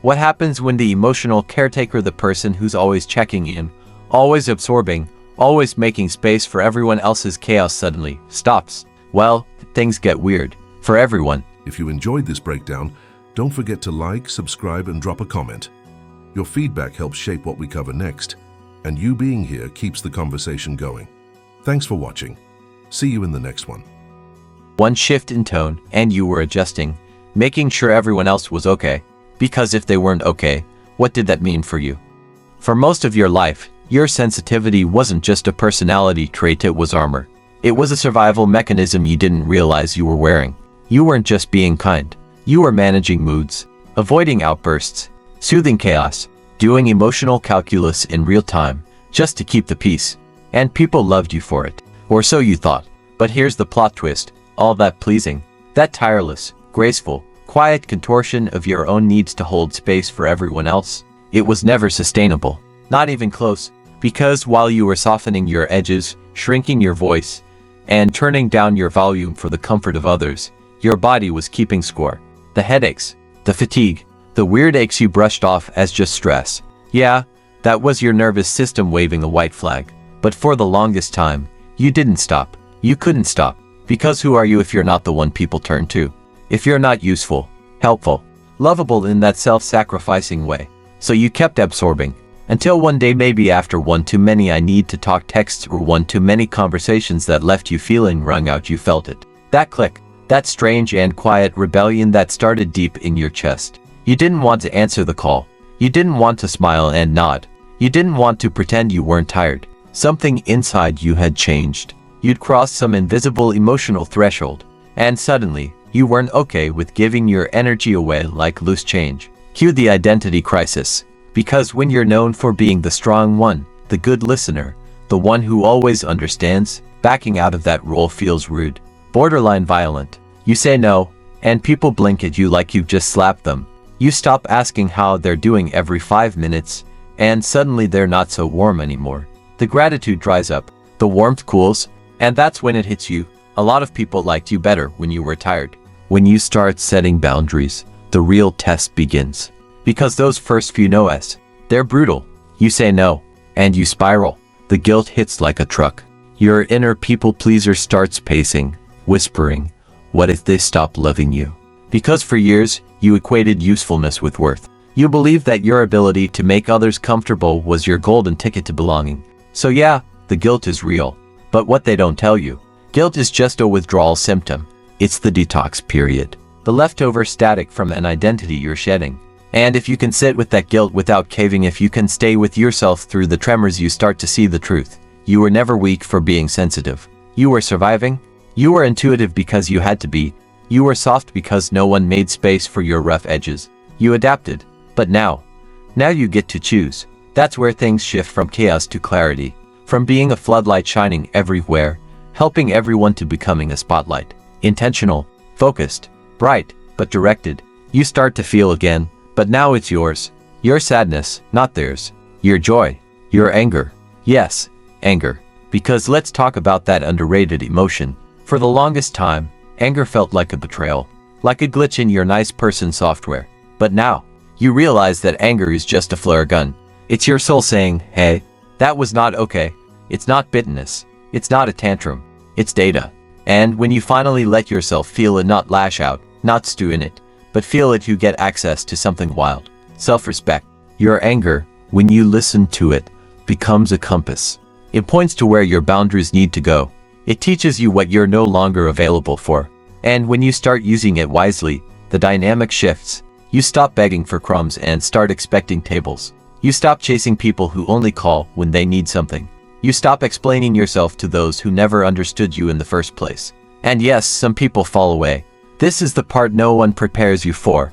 What happens when the emotional caretaker, the person who's always checking in, always absorbing, always making space for everyone else's chaos suddenly stops? Well, things get weird. For everyone. If you enjoyed this breakdown, don't forget to like, subscribe, and drop a comment. Your feedback helps shape what we cover next, and you being here keeps the conversation going. Thanks for watching. See you in the next one. One shift in tone, and you were adjusting, making sure everyone else was okay. Because if they weren't okay, what did that mean for you? For most of your life, your sensitivity wasn't just a personality trait, it was armor. It was a survival mechanism you didn't realize you were wearing. You weren't just being kind. You were managing moods, avoiding outbursts, soothing chaos, doing emotional calculus in real time, just to keep the peace. And people loved you for it. Or so you thought. But here's the plot twist. All that pleasing, that tireless, graceful, quiet contortion of your own needs to hold space for everyone else, it was never sustainable. Not even close. Because while you were softening your edges, shrinking your voice, and turning down your volume for the comfort of others, your body was keeping score. The headaches, the fatigue, the weird aches you brushed off as just stress. Yeah, that was your nervous system waving a white flag. But for the longest time, you didn't stop. You couldn't stop. Because who are you if you're not the one people turn to? If you're not useful, helpful, lovable in that self-sacrificing way. So you kept absorbing. Until one day, maybe after one too many I need to talk texts or one too many conversations that left you feeling wrung out, you felt it. That click, that strange and quiet rebellion that started deep in your chest. You didn't want to answer the call. You didn't want to smile and nod. You didn't want to pretend you weren't tired. Something inside you had changed. You'd crossed some invisible emotional threshold. And suddenly, you weren't okay with giving your energy away like loose change. Cue the identity crisis. Because when you're known for being the strong one, the good listener, the one who always understands, backing out of that role feels rude, borderline violent. You say no, and people blink at you like you've just slapped them. You stop asking how they're doing every 5 minutes, and suddenly they're not so warm anymore. The gratitude dries up, the warmth cools, and that's when it hits you. A lot of people liked you better when you were tired. When you start setting boundaries, the real test begins. Because those first few no's, they're brutal. You say no, and you spiral. The guilt hits like a truck. Your inner people pleaser starts pacing, whispering, what if they stop loving you? Because for years, you equated usefulness with worth. You believed that your ability to make others comfortable was your golden ticket to belonging. So yeah, the guilt is real. But what they don't tell you, guilt is just a withdrawal symptom. It's the detox period. The leftover static from an identity you're shedding. And if you can sit with that guilt without caving, if you can stay with yourself through the tremors, you start to see the truth. You were never weak for being sensitive. You were surviving. You were intuitive because you had to be. You were soft because no one made space for your rough edges. You adapted. But now you get to choose. That's where things shift from chaos to clarity. From being a floodlight shining everywhere, helping everyone, to becoming a spotlight. Intentional, focused, bright, but directed. You start to feel again. But now it's yours. Your sadness, not theirs. Your joy. Your anger. Yes, anger. Because let's talk about that underrated emotion. For the longest time, anger felt like a betrayal. Like a glitch in your nice person software. But now, you realize that anger is just a flare gun. It's your soul saying, hey, that was not okay. It's not bitterness. It's not a tantrum. It's data. And when you finally let yourself feel it, not lash out, not stew in it, but feel it, you get access to something wild. Self-respect. Your anger, when you listen to it, becomes a compass. It points to where your boundaries need to go. It teaches you what you're no longer available for. And when you start using it wisely, the dynamic shifts. You stop begging for crumbs and start expecting tables. You stop chasing people who only call when they need something. You stop explaining yourself to those who never understood you in the first place. And yes, some people fall away. This is the part no one prepares you for.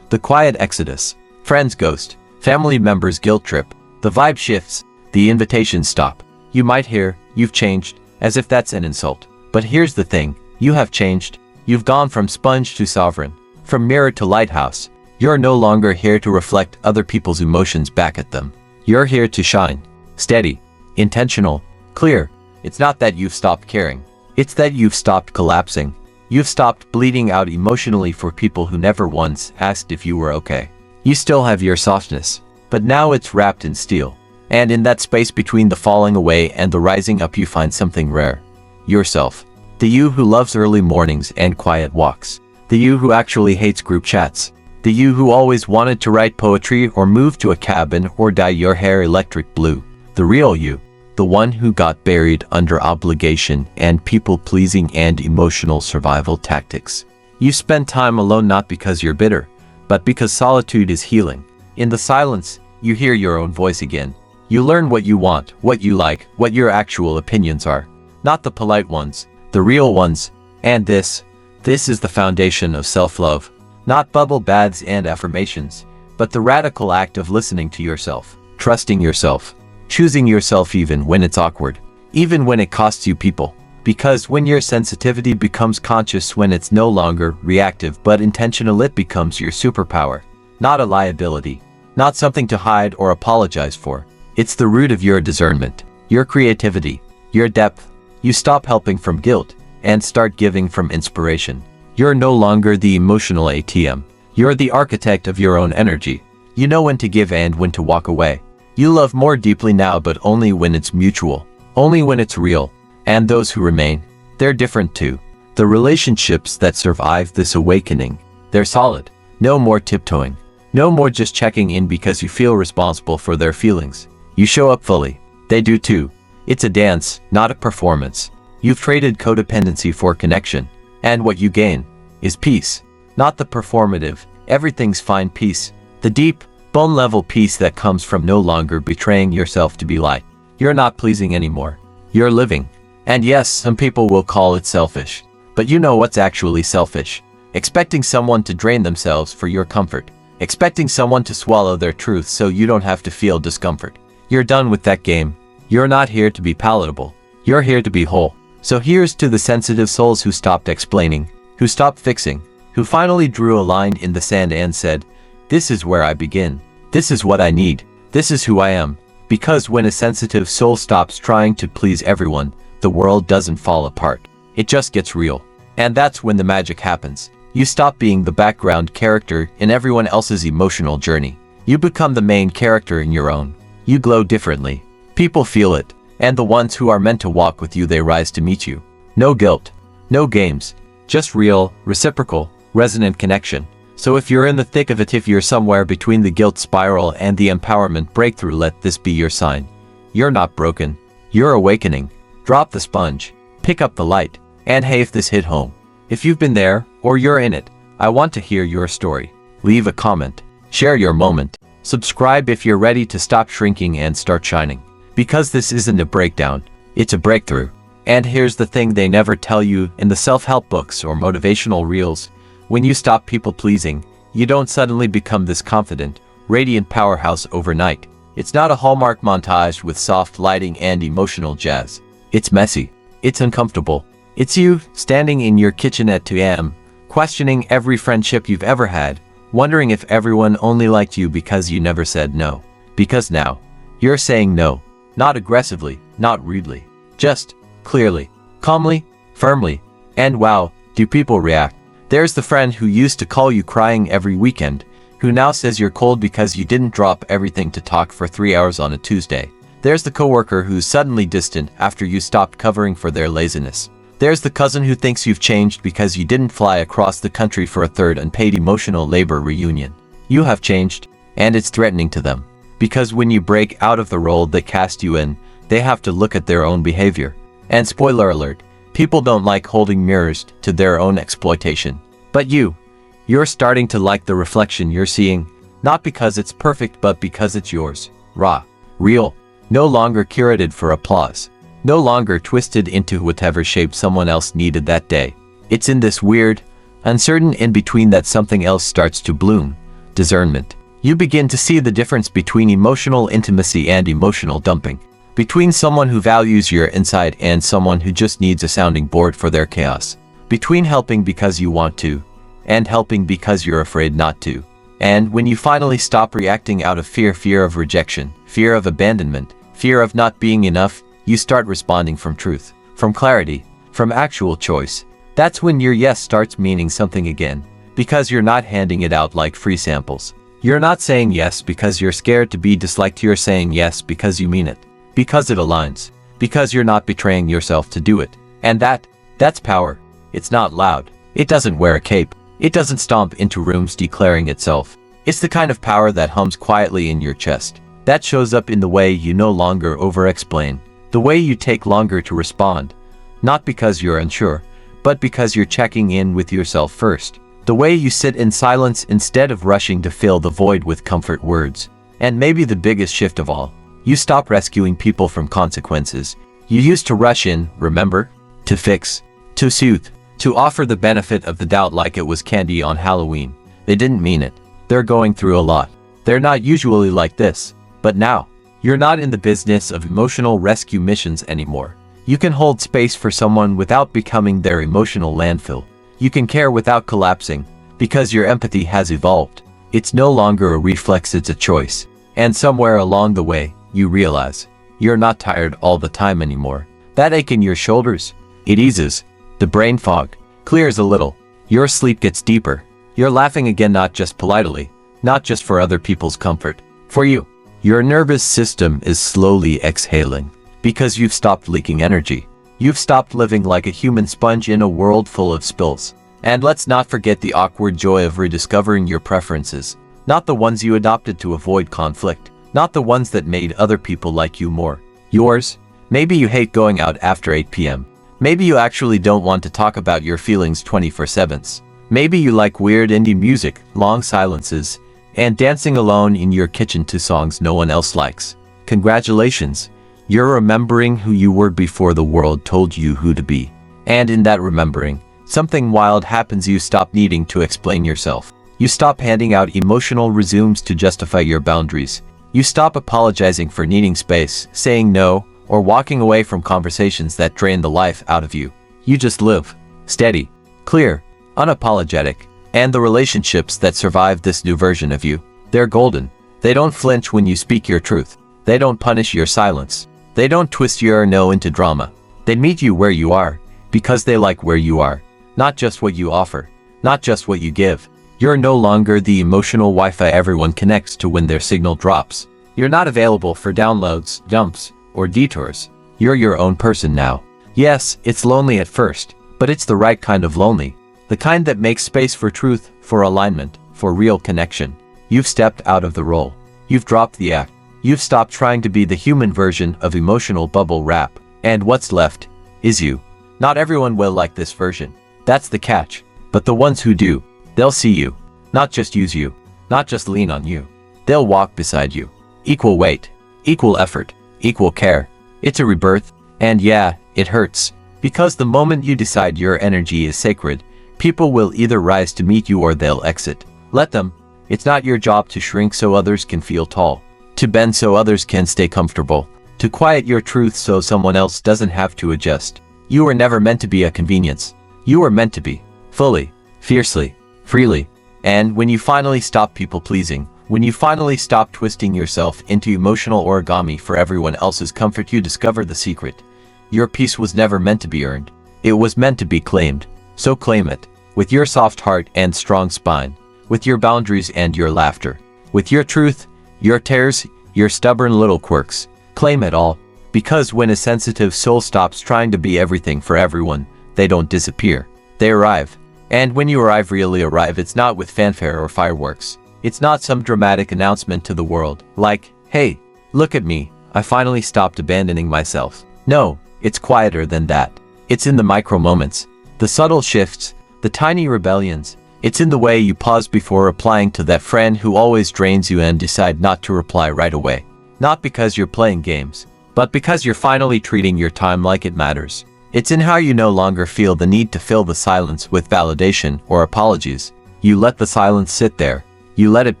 The quiet exodus. Friends ghost. Family members guilt trip. The vibe shifts. The invitations stop. You might hear, you've changed, as if that's an insult. But here's the thing. You have changed. You've gone from sponge to sovereign. From mirror to lighthouse. You're no longer here to reflect other people's emotions back at them. You're here to shine. Steady. Intentional. Clear. It's not that you've stopped caring. It's that you've stopped collapsing. You've stopped bleeding out emotionally for people who never once asked if you were okay. You still have your softness, but now it's wrapped in steel. And in that space between the falling away and the rising up, you find something rare. Yourself. The you who loves early mornings and quiet walks. The you who actually hates group chats. The you who always wanted to write poetry or move to a cabin or dye your hair electric blue. The real you. The one who got buried under obligation and people-pleasing and emotional survival tactics. You spend time alone not because you're bitter, but because solitude is healing. In the silence, you hear your own voice again. You learn what you want, what you like, what your actual opinions are. Not the polite ones, the real ones. And this is the foundation of self-love. Not bubble baths and affirmations, but the radical act of listening to yourself, trusting yourself, choosing yourself even when it's awkward, even when it costs you people. Because when your sensitivity becomes conscious, when it's no longer reactive but intentional, it becomes your superpower. Not a liability, not something to hide or apologize for. It's the root of your discernment, your creativity, your depth. You stop helping from guilt and start giving from inspiration. You're no longer the emotional ATM. You're the architect of your own energy. You know when to give and when to walk away. You love more deeply now, but only when it's mutual, only when it's real. And those who remain, they're different too. The relationships that survive this awakening, they're solid. No more tiptoeing. No more just checking in because you feel responsible for their feelings. You show up fully. They do too. It's a dance, not a performance. You've traded codependency for connection. And what you gain is peace. Not the performative, everything's fine peace. The deep, bone-level peace that comes from no longer betraying yourself to be liked. You're not pleasing anymore. You're living. And yes, some people will call it selfish. But you know what's actually selfish? Expecting someone to drain themselves for your comfort. Expecting someone to swallow their truth so you don't have to feel discomfort. You're done with that game. You're not here to be palatable. You're here to be whole. So here's to the sensitive souls who stopped explaining, who stopped fixing, who finally drew a line in the sand and said, "This is where I begin. This is what I need. This is who I am." Because when a sensitive soul stops trying to please everyone, the world doesn't fall apart. It just gets real. And that's when the magic happens. You stop being the background character in everyone else's emotional journey. You become the main character in your own. You glow differently. People feel it. And the ones who are meant to walk with you, they rise to meet you. No guilt. No games. Just real, reciprocal, resonant connection. So if you're in the thick of it, if you're somewhere between the guilt spiral and the empowerment breakthrough, let this be your sign. You're not broken. You're awakening. Drop the sponge. Pick up the light. And hey, if this hit home, if you've been there, or you're in it, I want to hear your story. Leave a comment. Share your moment. Subscribe if you're ready to stop shrinking and start shining. Because this isn't a breakdown, it's a breakthrough. And here's the thing they never tell you in the self-help books or motivational reels. When you stop people-pleasing, you don't suddenly become this confident, radiant powerhouse overnight. It's not a Hallmark montage with soft lighting and emotional jazz. It's messy. It's uncomfortable. It's you standing in your kitchen at 2 a.m., questioning every friendship you've ever had, wondering if everyone only liked you because you never said no. Because now, you're saying no. Not aggressively, not rudely. Just, clearly, calmly, firmly. And wow, do people react. There's the friend who used to call you crying every weekend, who now says you're cold because you didn't drop everything to talk for 3 hours on a Tuesday. There's the coworker who's suddenly distant after you stopped covering for their laziness. There's the cousin who thinks you've changed because you didn't fly across the country for a third unpaid emotional labor reunion. You have changed, and it's threatening to them. Because when you break out of the role they cast you in, they have to look at their own behavior. And spoiler alert, people don't like holding mirrors to their own exploitation. But you're starting to like the reflection you're seeing, not because it's perfect but because it's yours. Raw, real, no longer curated for applause. No longer twisted into whatever shape someone else needed that day. It's in this weird, uncertain in-between that something else starts to bloom. Discernment. You begin to see the difference between emotional intimacy and emotional dumping. Between someone who values your insight and someone who just needs a sounding board for their chaos. Between helping because you want to, and helping because you're afraid not to. And when you finally stop reacting out of fear of rejection, fear of abandonment, fear of not being enough, you start responding from truth, from clarity, from actual choice. That's when your yes starts meaning something again, because you're not handing it out like free samples. You're not saying yes because you're scared to be disliked. You're saying yes because you mean it. Because it aligns. Because you're not betraying yourself to do it. And that's power. It's not loud. It doesn't wear a cape. It doesn't stomp into rooms declaring itself. It's the kind of power that hums quietly in your chest. That shows up in the way you no longer over-explain. The way you take longer to respond. Not because you're unsure, but because you're checking in with yourself first. The way you sit in silence instead of rushing to fill the void with comfort words. And maybe the biggest shift of all, you stop rescuing people from consequences. You used to rush in, remember? To fix, to soothe, to offer the benefit of the doubt like it was candy on Halloween. They didn't mean it. They're going through a lot. They're not usually like this. But now, you're not in the business of emotional rescue missions anymore. You can hold space for someone without becoming their emotional landfill. You can care without collapsing, because your empathy has evolved. It's no longer a reflex, it's a choice. And somewhere along the way, you realize, you're not tired all the time anymore. That ache in your shoulders, it eases. The brain fog clears a little. Your sleep gets deeper. You're laughing again, not just politely, not just for other people's comfort. For you. Your nervous system is slowly exhaling. Because you've stopped leaking energy. You've stopped living like a human sponge in a world full of spills. And let's not forget the awkward joy of rediscovering your preferences. Not the ones you adopted to avoid conflict. Not the ones that made other people like you more. Yours. Maybe you hate going out after 8 p.m. Maybe you actually don't want to talk about your feelings 24/7. Maybe you like weird indie music, long silences, and dancing alone in your kitchen to songs no one else likes. Congratulations. You're remembering who you were before the world told you who to be. And in that remembering, something wild happens. You stop needing to explain yourself. You stop handing out emotional resumes to justify your boundaries. You stop apologizing for needing space, saying no, or walking away from conversations that drain the life out of you. You just live. Steady. Clear. Unapologetic. And the relationships that survive this new version of you, they're golden. They don't flinch when you speak your truth. They don't punish your silence. They don't twist your no into drama. They meet you where you are, because they like where you are. Not just what you offer. Not just what you give. You're no longer the emotional Wi-Fi everyone connects to when their signal drops. You're not available for downloads, jumps, or detours. You're your own person now. Yes, it's lonely at first, but it's the right kind of lonely. The kind that makes space for truth, for alignment, for real connection. You've stepped out of the role. You've dropped the act. You've stopped trying to be the human version of emotional bubble wrap. And what's left is you. Not everyone will like this version. That's the catch. But the ones who do, they'll see you. Not just use you. Not just lean on you. They'll walk beside you. Equal weight. Equal effort. Equal care. It's a rebirth. And yeah, it hurts. Because the moment you decide your energy is sacred, people will either rise to meet you or they'll exit. Let them. It's not your job to shrink so others can feel tall. To bend so others can stay comfortable. To quiet your truth so someone else doesn't have to adjust. You were never meant to be a convenience. You were meant to be. Fully. Fiercely. Freely. And when you finally stop people-pleasing, when you finally stop twisting yourself into emotional origami for everyone else's comfort, you discover the secret. Your peace was never meant to be earned. It was meant to be claimed. So claim it. With your soft heart and strong spine. With your boundaries and your laughter. With your truth, your tears, your stubborn little quirks. Claim it all. Because when a sensitive soul stops trying to be everything for everyone, they don't disappear. They arrive. And when you arrive, really arrive, it's not with fanfare or fireworks. It's not some dramatic announcement to the world, like, hey, look at me, I finally stopped abandoning myself. No, it's quieter than that. It's in the micro moments. The subtle shifts, the tiny rebellions. It's in the way you pause before replying to that friend who always drains you and decide not to reply right away. Not because you're playing games, but because you're finally treating your time like it matters. It's in how you no longer feel the need to fill the silence with validation or apologies. You let the silence sit there. You let it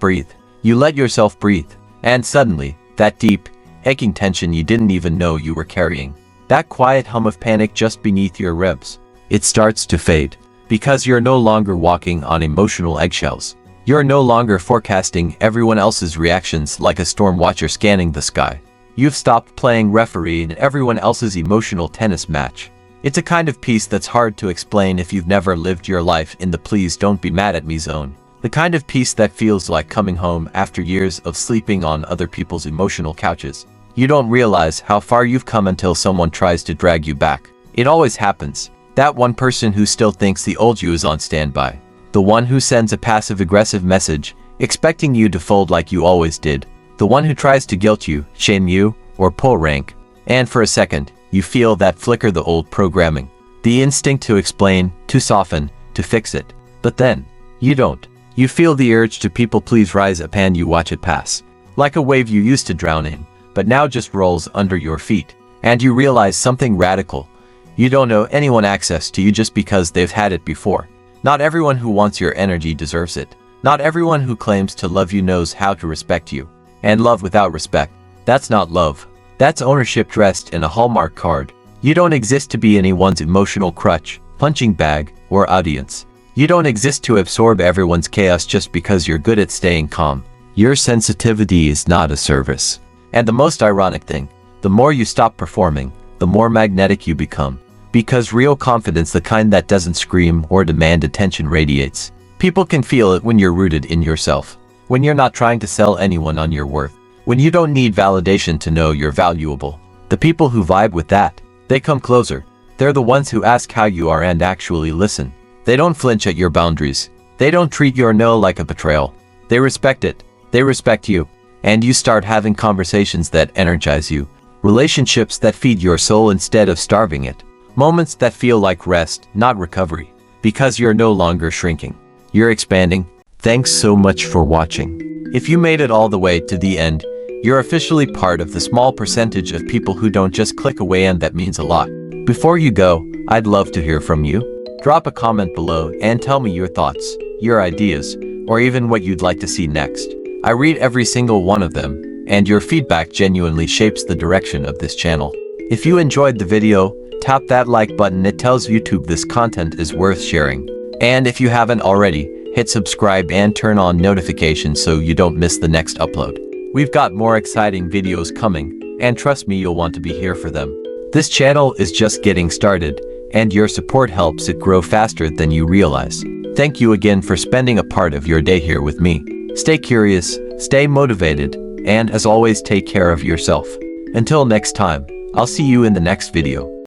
breathe. You let yourself breathe. And suddenly, that deep, aching tension you didn't even know you were carrying, that quiet hum of panic just beneath your ribs, it starts to fade. Because you're no longer walking on emotional eggshells. You're no longer forecasting everyone else's reactions like a storm watcher scanning the sky. You've stopped playing referee in everyone else's emotional tennis match. It's a kind of peace that's hard to explain if you've never lived your life in the please don't be mad at me zone. The kind of peace that feels like coming home after years of sleeping on other people's emotional couches. You don't realize how far you've come until someone tries to drag you back. It always happens. That one person who still thinks the old you is on standby. The one who sends a passive-aggressive message, expecting you to fold like you always did. The one who tries to guilt you, shame you, or pull rank. And for a second, you feel that flicker, the old programming. The instinct to explain, to soften, to fix it. But then, you don't. You feel the urge to people please rise up and you watch it pass. Like a wave you used to drown in, but now just rolls under your feet. And you realize something radical. You don't owe anyone access to you just because they've had it before. Not everyone who wants your energy deserves it. Not everyone who claims to love you knows how to respect you. And love without respect, that's not love. That's ownership dressed in a Hallmark card. You don't exist to be anyone's emotional crutch, punching bag, or audience. You don't exist to absorb everyone's chaos just because you're good at staying calm. Your sensitivity is not a service. And the most ironic thing, the more you stop performing, the more magnetic you become. Because real confidence, the kind that doesn't scream or demand attention, radiates. People can feel it when you're rooted in yourself. When you're not trying to sell anyone on your worth. When you don't need validation to know you're valuable. The people who vibe with that, they come closer. They're the ones who ask how you are and actually listen. They don't flinch at your boundaries. They don't treat your no like a betrayal. They respect it. They respect you. And you start having conversations that energize you. Relationships that feed your soul instead of starving it. Moments that feel like rest, not recovery. Because you're no longer shrinking. You're expanding. Thanks so much for watching. If you made it all the way to the end, you're officially part of the small percentage of people who don't just click away, and that means a lot. Before you go, I'd love to hear from you. Drop a comment below and tell me your thoughts, your ideas, or even what you'd like to see next. I read every single one of them, and your feedback genuinely shapes the direction of this channel. If you enjoyed the video, tap that like button. It tells YouTube this content is worth sharing. And if you haven't already, hit subscribe and turn on notifications so you don't miss the next upload. We've got more exciting videos coming, and trust me, you'll want to be here for them. This channel is just getting started, and your support helps it grow faster than you realize. Thank you again for spending a part of your day here with me. Stay curious, stay motivated, and as always, take care of yourself. Until next time, I'll see you in the next video.